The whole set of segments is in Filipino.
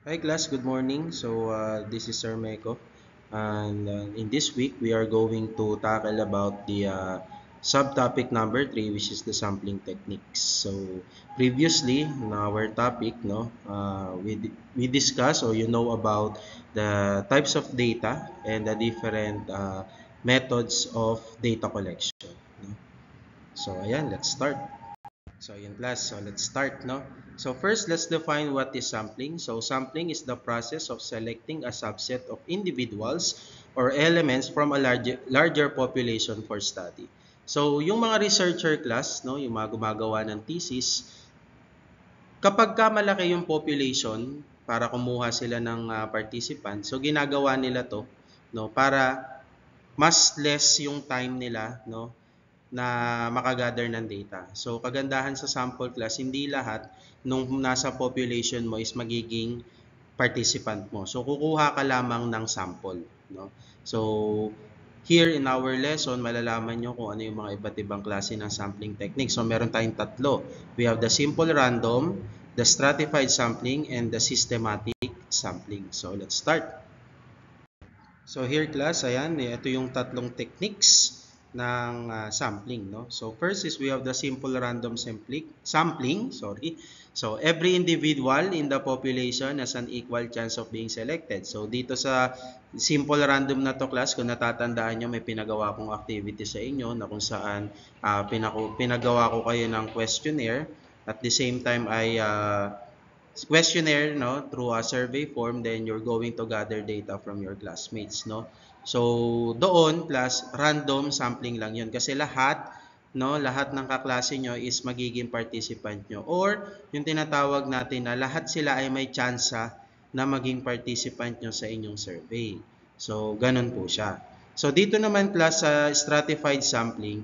Hi class, good morning. This is Sir Meko, and in this week we are going to tackle about the subtopic number three, which is the sampling techniques. So previously in our topic, we discussed or you know about the types of data and the different methods of data collection. No? So ayan, let's start. So yun class, so let's start, no? So first, let's define what is sampling. So sampling is the process of selecting a subset of individuals or elements from a larger population for study. So yung mga researcher class, no, yung mga gumagawa ng thesis, kapag ka malaki yung population para kumuha sila ng participant, so ginagawa nila to, no, para mas less yung time nila, no, na makagather ng data. So, kagandahan sa sample class, hindi lahat nung nasa population mo is magiging participant mo. So, kukuha ka lamang ng sample. No? So, here in our lesson, malalaman nyo kung ano yung mga iba't ibang klase ng sampling technique. So, meron tayong tatlo. We have the simple random, the stratified sampling, and the systematic sampling. So, let's start. So here class, ayan, ito yung tatlong techniques ng sampling, no? So first is we have the simple random sampling, sorry. So every individual in the population has an equal chance of being selected. So dito sa simple random na to class, kung natatandaan nyo, may pinagawa kong activity sa inyo na kung saan pinagawa ko kayo ng questionnaire. At the same time ay questionnaire, no, through a survey form, then you're going to gather data from your classmates, no. So doon plus random sampling lang yun kasi lahat ng kaklase nyo is magiging participant nyo, or yung tinatawag natin na lahat sila ay may tsansa na maging participant nyo sa inyong survey. So ganun po siya. So dito naman plus sa stratified sampling,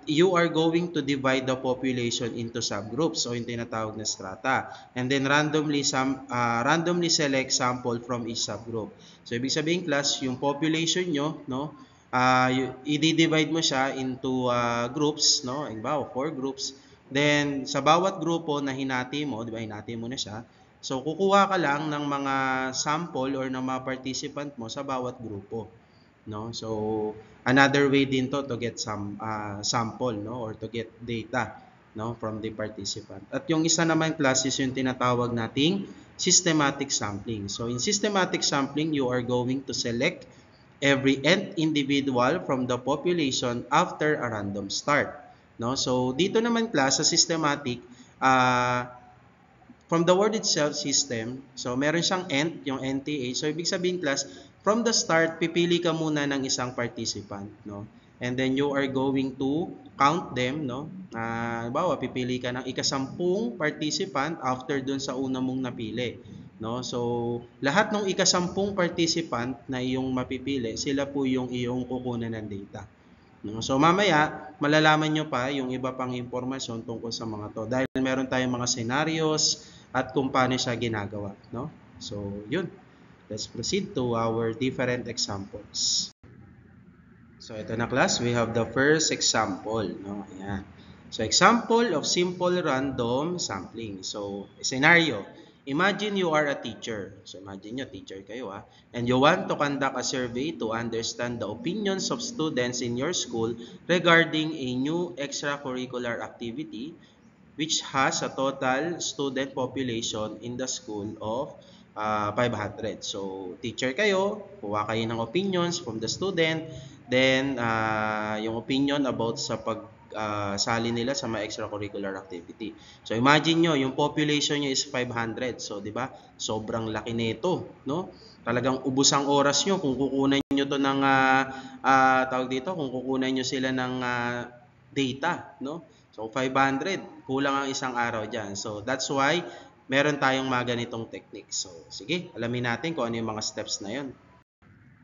you are going to divide the population into subgroups o yung tinatawag na strata, and then randomly select sample from each subgroup. So ibig sabihin class, yung population nyo, no, i-divide mo siya into groups, no, halimbawa 4 groups, then sa bawat grupo na hinati mo, di ba, hinati mo na siya, so kukuha ka lang ng mga sample or ng mga participant mo sa bawat grupo, no. So another way din to get some sample, no, or to get data, no, from the participant. At yung isa naman class is yung tinatawag nating systematic sampling. So in systematic sampling, you are going to select every nth individual from the population after a random start, no. So dito naman class sa systematic, from the word itself, system, so meron siyang nth, yung NTA. So ibig sabihin class, from the start, pipili ka muna ng isang participant, no? And then you are going to count them, no? Halimbawa, pipili ka ng ikasampung participant after dun sa una mong napili, no? So lahat ng ikasampung participant na iyong mapipili, sila po yung iyong kukunan ng data. No? So mamaya, malalaman nyo pa yung iba pang impormasyon tungkol sa mga to. Dahil meron tayong mga scenarios at kung paano siya ginagawa. No? So yun. Let's proceed to our different examples. So ito na class, we have the first example. No? Ayan. So example of simple random sampling. So scenario, imagine you are a teacher. So imagine nyo, teacher kayo and you want to conduct a survey to understand the opinions of students in your school regarding a new extracurricular activity which has a total student population in the school of 500. So, teacher kayo, kuha kayo ng opinions from the student, then yung opinion about sa sali nila sa mga extracurricular activity. So, imagine nyo, yung population nyo is 500. So, di ba? Sobrang laki nito, no? Talagang ubos ang oras nyo kung kukunan nyo to ng tawag dito, kung kukunan nyo sila ng data, no? So 500, kulang ang isang araw dyan. So that's why meron tayong mga ganitong technique. So sige, alamin natin kung ano yung mga steps na yun.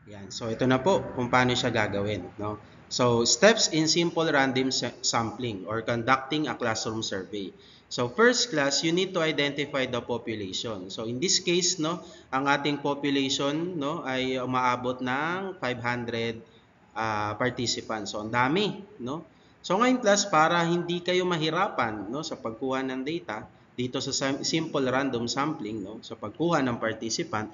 Yan. So ito na po kung paano siya gagawin, no? So steps in simple random sampling or conducting a classroom survey. So first class, you need to identify the population. So in this case, no, ang ating population, no, ay umaabot ng 500 participants. So ang dami, no? So ngayon class, para hindi kayo mahirapan, no, sa pagkuha ng data, dito sa simple random sampling, no, sa pagkuha ng participant,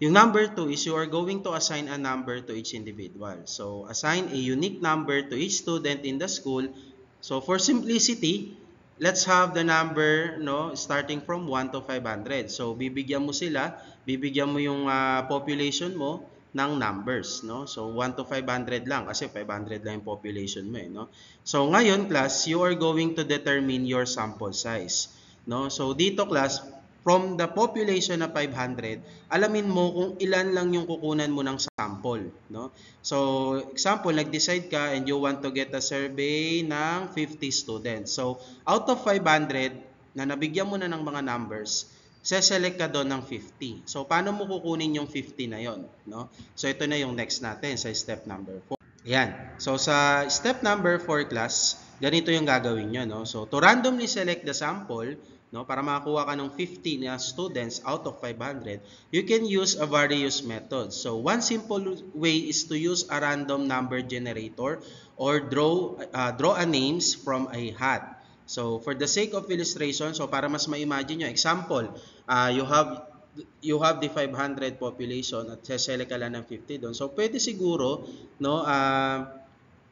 yung number 2 is you are going to assign a number to each individual. So, assign a unique number to each student in the school. So, for simplicity, let's have the number, no, starting from 1 to 500. So, bibigyan mo yung population mo ng numbers, no? So, 1 to 500 lang kasi 500 lang yung population mo, no? So, ngayon, class, you are going to determine your sample size, no? So, dito, class, from the population na 500, alamin mo kung ilan lang yung kukunan mo ng sample, no? So, example, nag-decide ka and you want to get a survey ng 50 students. So, out of 500 na nabigyan mo na ng mga numbers, select ka doon ng 50. So, paano mo kukunin yung 50 na yon, no? So, ito na yung next natin sa step number 4. Ayan. So, sa step number 4, class, ganito yung gagawin nyo, no? So, to randomly select the sample, no, para makakuha ka ng 50 na students out of 500, you can use a various methods. So, one simple way is to use a random number generator or draw a names from a hat. So, for the sake of illustration, so para mas ma-imagine nyo, example, you have the 500 population at select ka lang ng 50 doon. So, pwede siguro, no,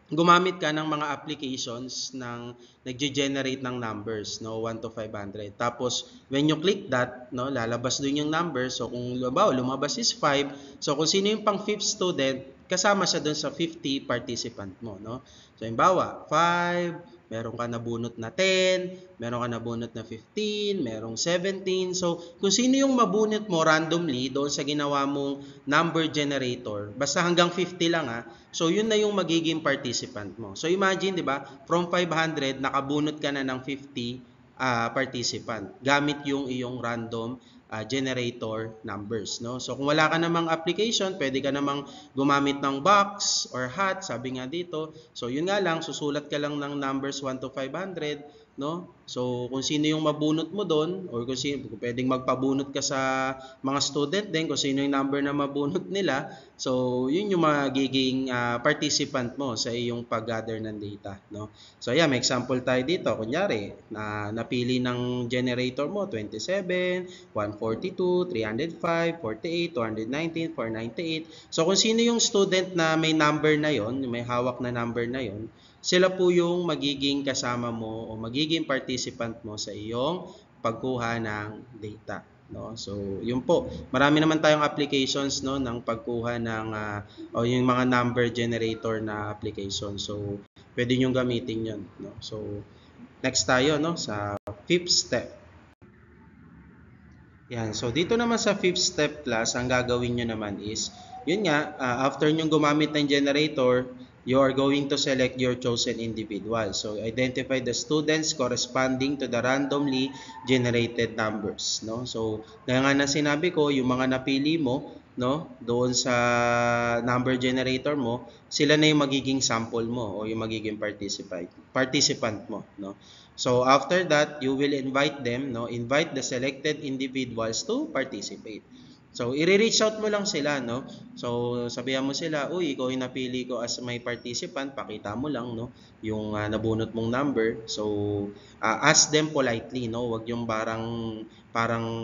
gumamit ka ng mga applications ng nagge-generate ng numbers, no, 1 to 500. Tapos when you click that, no, lalabas doon yung number. So kung lumabas is 5, so kung sino yung pang 5th student, kasama siya doon sa 50 participant mo, no. So halimbawa, 5, meron ka nabunot na 10, meron ka nabunot na 15, merong 17. So kung sino yung mabunot mo randomly doon sa ginawa mong number generator, basta hanggang 50 lang so yun na yung magiging participant mo. So imagine, di ba, from 500 nakabunot ka na ng 50 participant gamit yung iyong random generator numbers, no? So kung wala ka namang application, pwede ka namang gumamit ng box or hat, sabi nga dito. So yun nga lang, susulat ka lang ng numbers 1 to 500, no? So kung sino yung mabunot mo doon, or kung pwedeng magpabunot ka sa mga student din, kung sino yung number na mabunot nila, so yun yung magiging participant mo sa iyong pag-gather ng data, no? So yeah, may example tayo dito. Kunyari, napili ng generator mo 27, 142, 305, 48, 219, 498. So kung sino yung student na may number na yon, may hawak na number na yon, sila po yung magiging kasama mo o magiging participant mo sa iyong pagkuha ng data, no? So yun po, marami naman tayong applications, no, ng pagkuha ng o yung mga number generator na application. So pwede nyo gamitin yun, no? So next tayo, no, sa 5th step. Yan, so dito naman sa 5th step, class, ang gagawin nyo naman is yun nga, after nyo gumamit ng generator, you are going to select your chosen individual. So, identify the students corresponding to the randomly generated numbers, no? So, gaya nga na sinabi ko, yung mga napili mo, no, doon sa number generator mo, sila na yung magiging sample mo o yung magiging participant mo, no? So, after that, you will invite them, no? Invite the selected individuals to participate. So, i-reach out mo lang sila, no? So, sabihan mo sila, uy, ikaw yung napili ko as my participant, pakita mo lang, no, yung nabunot mong number. So, ask them politely, no? Huwag yung parang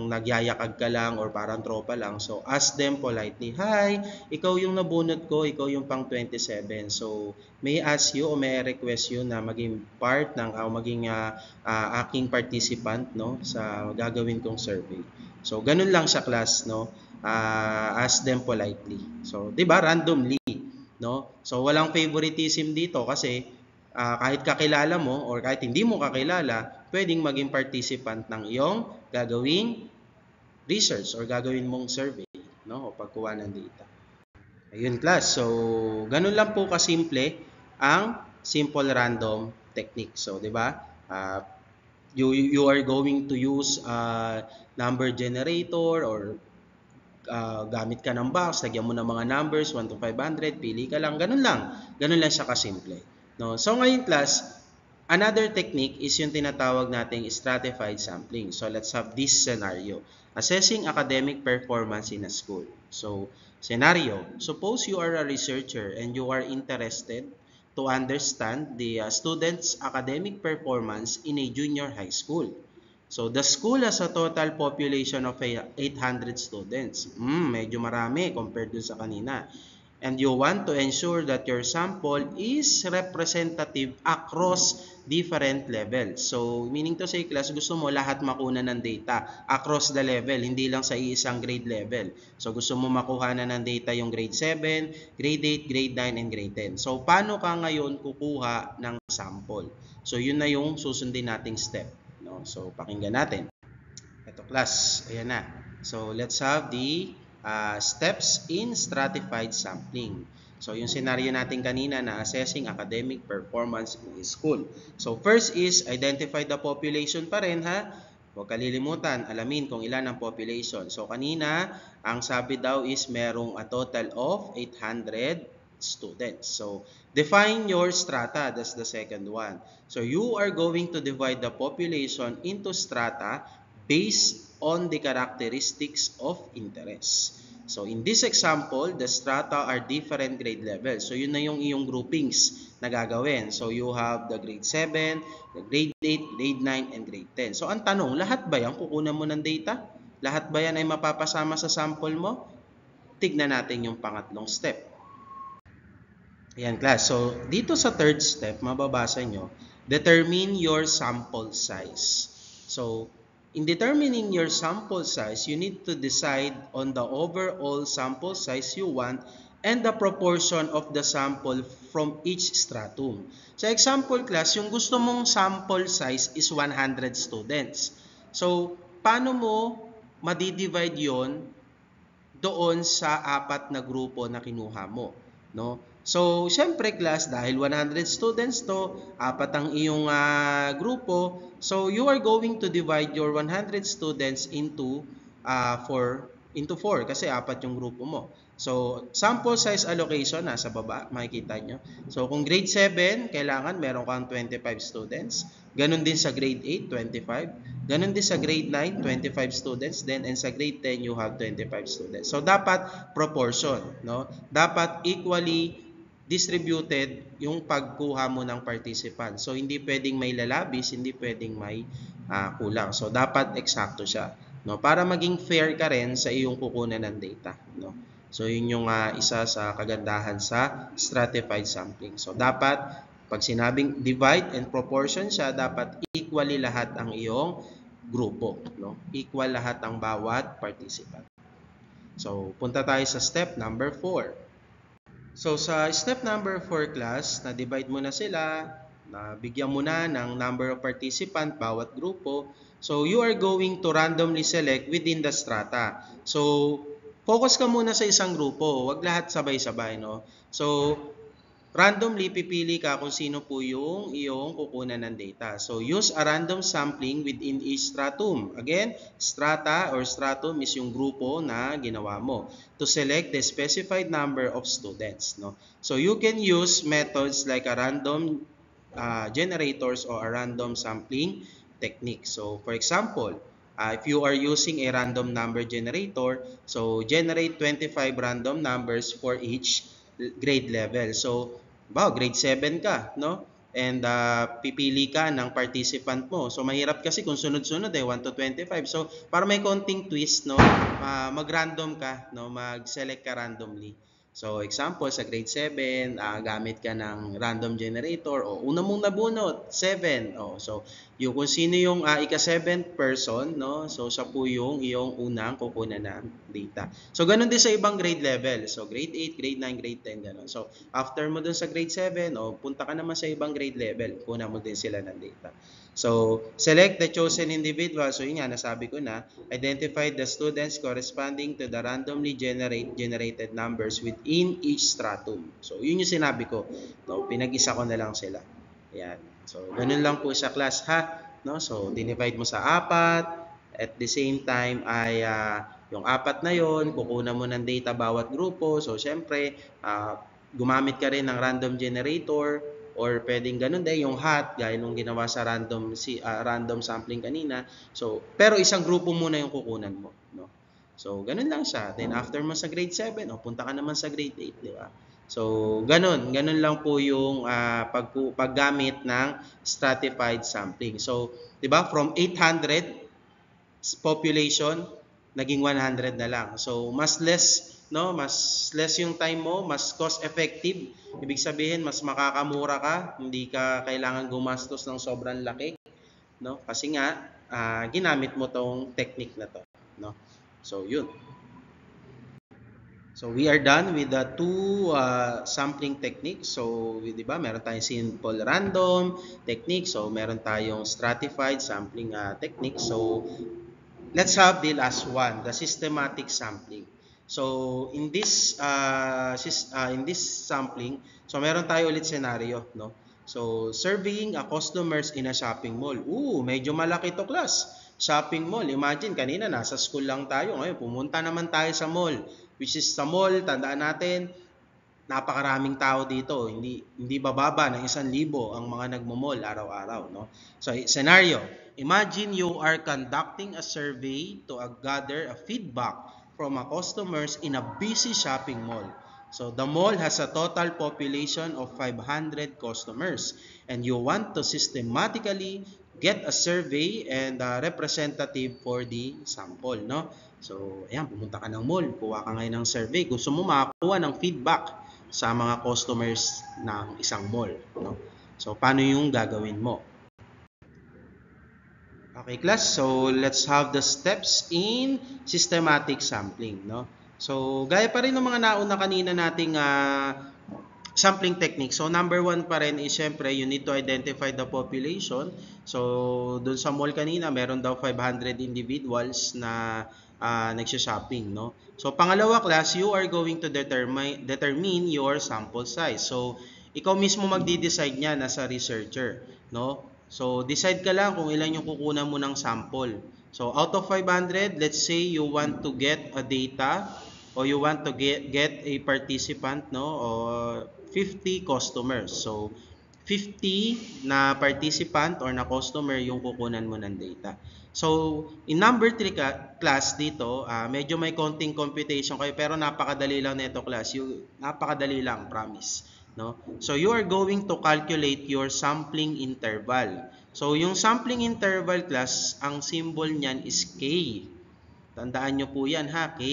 nagyayakag ka lang or parang tropa lang. So, ask them politely, hi, ikaw yung nabunot ko, ikaw yung pang 27. So, may ask you o may request you na maging part ng maging aking participant, no, sa gagawin kong survey. So, ganun lang sa class, no? Ask them politely. So, 'di ba, randomly, no? So, walang favoritism dito kasi kahit kakilala mo or kahit hindi mo kakilala, pwedeng maging participant ng iyong gagawing research or gagawin mong survey, no? O pagkuha ng data. Ayun, class. So, ganun lang po kasimple ang simple random technique. So, 'di ba? You are going to use number generator or gamit ka ng box, lagyan mo ng mga numbers 1 to 500, pili ka lang, ganun lang siya kasimple, no? So ngayon, class, another technique is yung tinatawag nating stratified sampling. So let's have this scenario: assessing academic performance in a school. So scenario, suppose you are a researcher and you are interested to understand the students' academic performance in a junior high school. So, the school has a total population of 800 students. Medyo marami compared dun sa kanina. And you want to ensure that your sample is representative across different levels. So, meaning to say, class, gusto mo lahat makuha ng data across the level, hindi lang sa isang grade level. So, gusto mo makuha na ng data yung grade 7, grade 8, grade 9, and grade 10. So, paano ka ngayon kukuha ng sample? So, yun na yung susundin nating step. No? So, pakinggan natin. Ito, class. Ayan na. So, let's have the steps in stratified sampling. So, yung scenario natin kanina na assessing academic performance in school. So, first is identify the population pa rin, ha? Huwag kalilimutan, alamin kung ilan ang population. So, kanina, ang sabi daw is merong a total of 800 students. So, define your strata. That's the second one. So, you are going to divide the population into strata based on the characteristics of interest. So, in this example, the strata are different grade levels. So, yun na yung iyong groupings na gagawin. So, you have the grade 7, the grade 8, grade 9, and grade 10. So, ang tanong, lahat ba yan kukunan mo ng data? Lahat ba yan ay mapapasama sa sample mo? Tignan natin yung pangatlong step. Ayan, class. So, dito sa third step, mababasa nyo, determine your sample size. So, in determining your sample size, you need to decide on the overall sample size you want and the proportion of the sample from each stratum. Sa example class, yung gusto mong sample size is 100 students. So, paano mo madidivide yon doon sa apat na grupo na kinuha mo? No? So, syempre class, dahil 100 students to, apat ang iyong grupo, so you are going to divide your 100 students into 4 kasi apat yung grupo mo. So, sample size allocation nasa baba, makikita nyo. So, kung grade 7, kailangan meron kang 25 students. Ganon din sa grade 8, 25. Ganon din sa grade 9, 25 students. Then, and sa grade 10, you have 25 students. So, dapat proportion, no? Dapat equally distributed yung pagkuha mo ng participant. So, hindi pwedeng may lalabis, hindi pwedeng may kulang. So, dapat eksakto siya, no? Para maging fair ka rin sa iyong kukunan ng data, no? So, yun yung isa sa kagandahan sa stratified sampling. So, dapat, pag sinabing divide and proportion siya, dapat equally lahat ang iyong grupo, no? Equal lahat ang bawat participant. So, punta tayo sa step number 4. So, sa step number 4 class, na-divide mo na sila, bigyan mo na ng number of participant bawat grupo. So, you are going to randomly select within the strata. So, focus ka muna sa isang grupo. Huwag lahat sabay-sabay, no? So, randomly pipili ka kung sino po yung iyong kukunan ng data. So, use a random sampling within each stratum. Again, strata or stratum is yung grupo na ginawa mo to select the specified number of students, no? So, you can use methods like a random generators or a random sampling technique. So, for example, if you are using a random number generator, so generate 25 random numbers for each grade level. So, grade 7 ka, no? And pipili ka ng participant mo. So, mahirap kasi kung sunod-sunod 1 to 25. So, para may konting twist, no? Mag-random ka, no? Mag-select ka randomly. So, example, sa grade 7, gamit ka ng random generator. Una mong nabunot, 7. So, kung sino yung ika-7th person, no? So, siya po yung iyong unang kukunan ng data. So, ganun din sa ibang grade level. So, grade 8, grade 9, grade 10, ganun. So, after mo dun sa grade 7, punta ka naman sa ibang grade level. Kunan mo din sila ng data. So, select the chosen individual. So, yun nga, nasabi ko na, identify the students corresponding to the randomly generated numbers within each stratum. So, yun yung sinabi ko. No, pinag-isa ko na lang sila. Ayan. So, ganun lang po sa class, ha? No? So, dinivide mo sa apat. At the same time, ay yung apat na yon kukunan mo ng data bawat grupo. So, syempre, gumamit ka rin ng random generator. Or pwedeng ganun din yung hot gaya nung ginawa sa random sampling kanina. So, pero isang grupo muna yung kukunan mo, no? So, ganun lang siya. Then after mo sa grade 7, punta ka naman sa grade 8, di ba? So, ganun lang po yung paggamit ng stratified sampling. So, 'di ba, from 800 population naging 100 na lang. So, mas less, no, mas less yung time mo, mas cost effective. Ibig sabihin, mas makakamura ka, hindi ka kailangan gumastos ng sobrang laki, no? Kasi nga ginamit mo tong technique na to, no? So, yun. So we are done with the two sampling techniques. So, di ba, meron tayong simple random technique. So, meron tayong stratified sampling technique. So, let's have the last one, the systematic sampling. So, in this sampling, so meron tayo ulit scenario, no? So, surveying a customers in a shopping mall. Medyo malaki to, class. Shopping mall. Imagine, kanina nasa school lang tayo. Ngayon, pumunta naman tayo sa mall. Which is sa mall, tandaan natin, napakaraming tao dito. Hindi bababa ng 1,000 ang mga nagmo-mall araw-araw, no? So, scenario, imagine you are conducting a survey to gather a feedback from a customers in a busy shopping mall. So, the mall has a total population of 500 customers and you want to systematically get a survey and a representative for the sample, no? So, ayan, pumunta ka ng mall, kuha ka ngayon ng survey. Gusto mo makakuha ng feedback sa mga customers ng isang mall, no? So, paano yung gagawin mo? Okay, class. So, let's have the steps in systematic sampling, no? So, gaya pa rin ng mga nauna kanina nating sampling technique. So, number one pa rin is syempre, you need to identify the population. So, dun sa mall kanina, meron daw 500 individuals na nagsha-shopping, no? So, pangalawa, class, you are going to determine your sample size. So, ikaw mismo magdi-decide niyan as a researcher, no? So, decide ka lang kung ilan yung kukunan mo ng sample. So, out of 500, let's say you want to get a data or you want to get a participant, no, or 50 customers. So, 50 na participant or na customer yung kukunan mo ng data. So, in number 3 class dito, medyo may konting computation kayo pero napakadali lang nito, class. Napakadali lang, promise, no? So, you are going to calculate your sampling interval. So, yung sampling interval, class, ang symbol niyan is K. Tandaan nyo po yan, ha, K.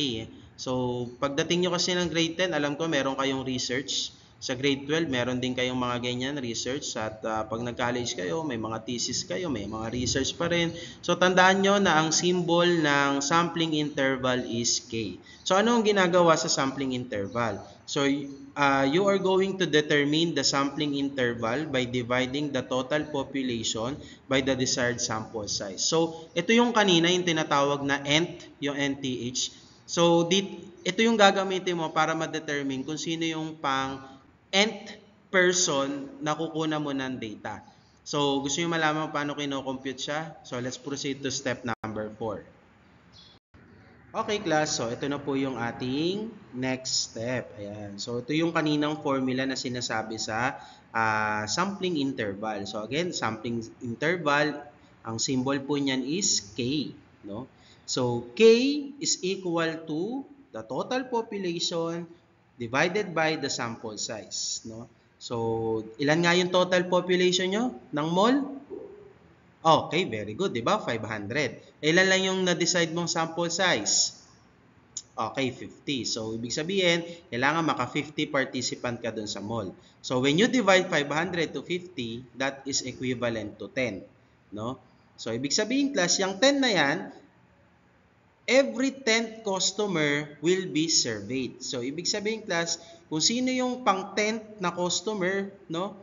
So, pagdating nyo kasi ng grade 10, alam ko meron kayong research. Sa grade 12, meron din kayong mga ganyan research. At pag nag-college kayo, may mga thesis kayo, may mga research pa rin. So, tandaan nyo na ang symbol ng sampling interval is K. So, ano ang ginagawa sa sampling interval? So, you are going to determine the sampling interval by dividing the total population by the desired sample size. So, ito yung kanina, yung tinatawag na NT, yung NTH. So, ito yung gagamitin mo para ma-determine kung sino yung pang nth person na kukunan mo ng data. So, gusto nyo malaman paano kino-compute siya? So, let's proceed to step number 4. Okay, class. So, ito na po yung ating next step. Ayan. So, ito yung kaninang formula na sinasabi sa sampling interval. So, again, sampling interval, ang symbol po niyan is K, no? So, K is equal to the total population divided by the sample size, no? So, ilan nga yung total population nyo ng mall? Okay, very good, di ba? 500. Ilan lang yung na-decide mong sample size? Okay, 50. So, ibig sabihin, kailangan maka 50 participant ka dun sa mall. So, when you divide 500 to 50, that is equivalent to 10, no? So, ibig sabihin, class, yung 10 na yan, every 10th customer will be surveyed. So, ibig sabihin, class, kung sino yung pang 10th na customer, no,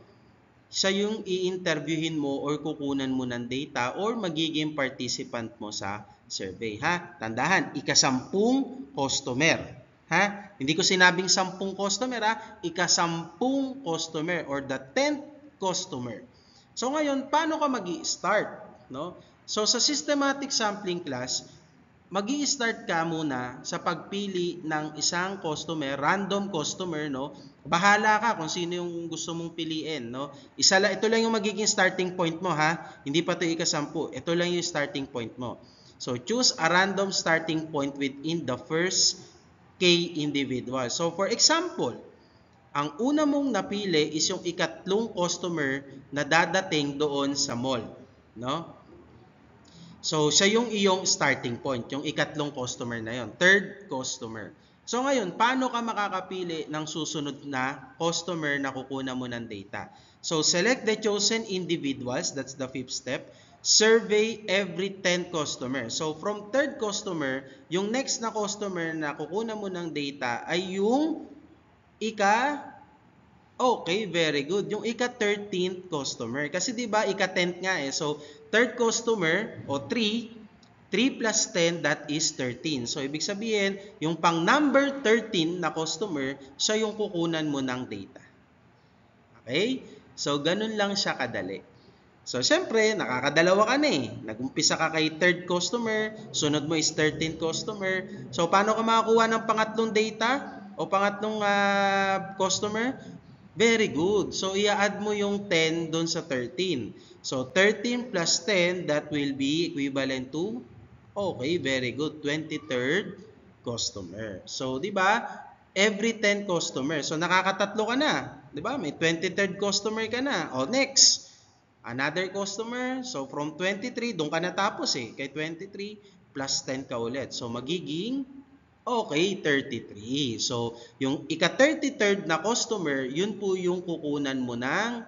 siya yung i-interviewin mo or kukunan mo ng data or magiging participant mo sa survey, ha? Tandahan, ika-10 customer, ha? Hindi ko sinabing 10 customer, ha? Ika-10 customer or the 10th customer. So ngayon, paano ka magi-start, no? So sa systematic sampling, class, magi-start ka muna sa pagpili ng isang customer, random customer, no? Bahala ka kung sino yung gusto mong piliin, no? Ito lang yung magiging starting point mo, ha? Hindi pa 'to ika-10. Ito lang yung starting point mo. So, choose a random starting point within the first K individual. So, for example, Ang una mong napili is yung ikatlong customer na dadating doon sa mall, no? So, siya yung iyong starting point, yung ikatlong customer na yon, third customer. So, ngayon, paano ka makakapili ng susunod na customer na kukunan mo ng data? So, select the chosen individuals, that's the fifth step. Survey every 10 customers. So, from third customer, yung next na customer na kukunan mo ng data ay yung ika Okay, very good. Yung ika-13th customer. Kasi 'di ba ika-10th nga eh. So, third customer o 3 plus 10 that is 13. So, ibig sabihin, yung pang number 13 na customer, siya yung kukunan mo ng data. Okay? So, ganun lang siya kadali. So, syempre, nakakadalawa ka na eh. Nag-umpisa ka kay third customer, sunod mo is 13th customer. So, paano ka makakuha ng pangatlong data o pangatlong customer? Very good. So, i-add mo yung 10 doon sa 13. So, 13 plus 10, that will be equivalent to, okay, very good, 23rd customer. So, di ba, every 10 customer. So, nakakatatlo ka na. Di ba, may 23rd customer ka na. O, next, another customer. So, from 23, doon ka natapos eh. Kay 23, plus 10 ka ulit. So, magiging okay, 33. So, yung ika-33rd na customer, yun po yung kukunan mo ng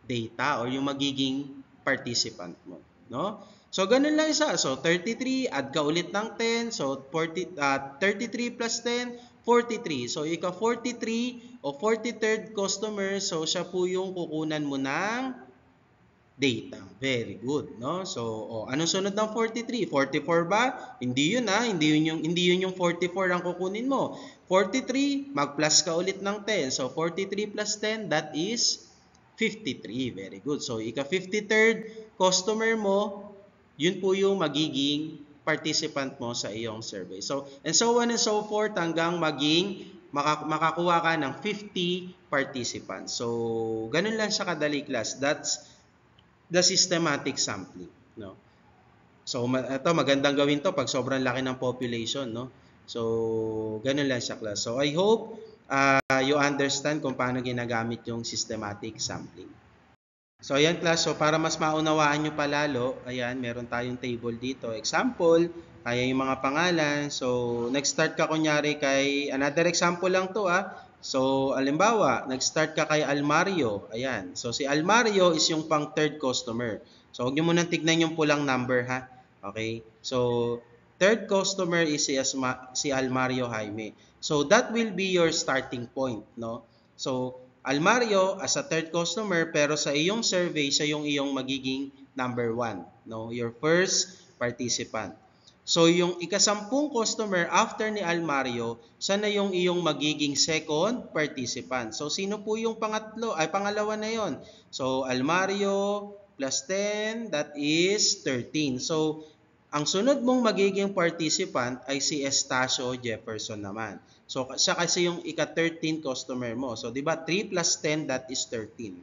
data or yung magiging participant mo. No? So, ganun lang isa. So, 33, add ka ulit ng 10. So, 33 plus 10, 43. So, ika-43 o 43rd customer, so siya po yung kukunan mo ng data. Very good, no? So, anong sunod ng 43? 44 ba? Hindi yun hindi yun yung 44 ang kukunin mo. 43, mag-plus ka ulit ng 10. So, 43 plus 10, that is 53. Very good. So, ika-53rd customer mo, yun po yung magiging participant mo sa iyong survey. So, and so on and so forth hanggang makakuha ka ng 50 participants. So, ganun lang siya kadali, class. That's the systematic sampling, no? So ito magandang gawin to pag sobrang laki ng population, no? So ganun lang siya, class. So I hope you understand kung paano ginagamit yung systematic sampling. So ayan, class, so para mas maunawaan nyo palalo, ayan, meron tayong table dito. Example, ayan yung mga pangalan. So nag-start ka kunyari kay, another example lang to So, alimbawa, nag-start ka kay Almario. Ayan. So, si Almario is yung pang third customer. So, huwag nyo munang tignan yung pulang number, ha? Okay? So, third customer is si Almario Jaime. So, that will be your starting point, no? So, Almario as a third customer, pero sa iyong survey, siya yung iyong magiging number 1, no? Your first participant. So, yung ikasampung customer after ni Almario, siya na yung iyong magiging second participant. So, sino po yung pangalawa na yon? So, Almario plus 10, that is 13. So, ang sunod mong magiging participant ay si Estacio Jefferson naman. So, siya kasi yung ika-13 customer mo. So, di ba 3 plus 10, that is 13.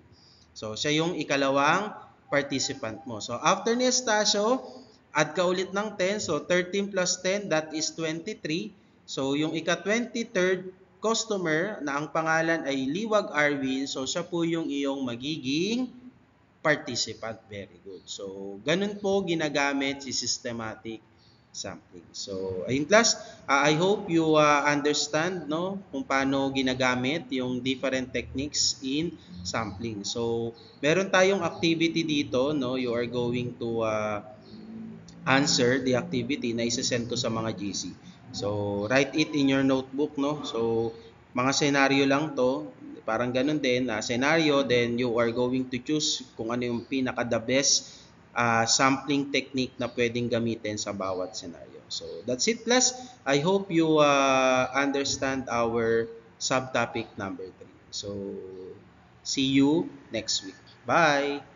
So, siya yung ikalawang participant mo. So, after ni Estacio, add ka ulit ng 10. So, 13 plus 10, that is 23. So, yung ika-23rd customer na ang pangalan ay Liwag Arwin. So, siya po yung iyong magiging participant. Very good. So, ganun po ginagamit si systematic sampling. So, ayun, class, I hope you understand, no, kung paano ginagamit yung different techniques in sampling. So, meron tayong activity dito, no, you are going to answer the activity na isa-send ko sa mga GC. So, write it in your notebook, no? So, mga scenario lang to, parang ganun din, scenario, then you are going to choose kung ano yung pinaka the best sampling technique na pwedeng gamitin sa bawat scenario. So, that's it, class. I hope you understand our subtopic number 3. So, see you next week. Bye!